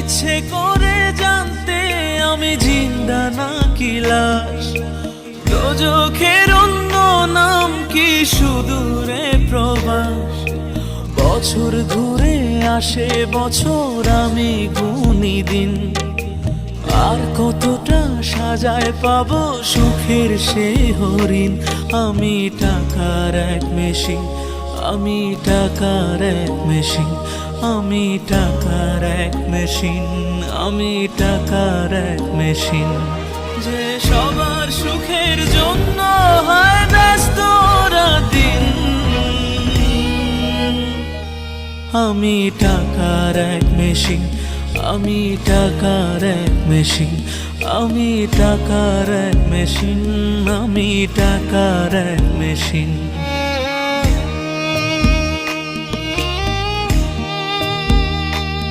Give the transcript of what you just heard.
ইচ্ছে করে জানতে আমি জিন্দা নাকি লাশ। দোজখের অন্য নাম কি সুদূরে প্রবাস। বছর ঘুরে আসে বছর, আমি গুনি দিন। আর কতটা সাজায় পাবো সুখের সে হরিণ। আমি টাকার এক মেশিন, আমি টাকার এক মেশিন, আমি টাকার এক মেশিন, আমি টাকার এক মেশিন। যে সবার সুখের জন্য হয় ব্যস্ত দিন। আমি টাকার এক মেশিন, আমি টাকার এক মেশিন, আমি টাকার এক মেশিন, আমি টাকার এক মেশিন।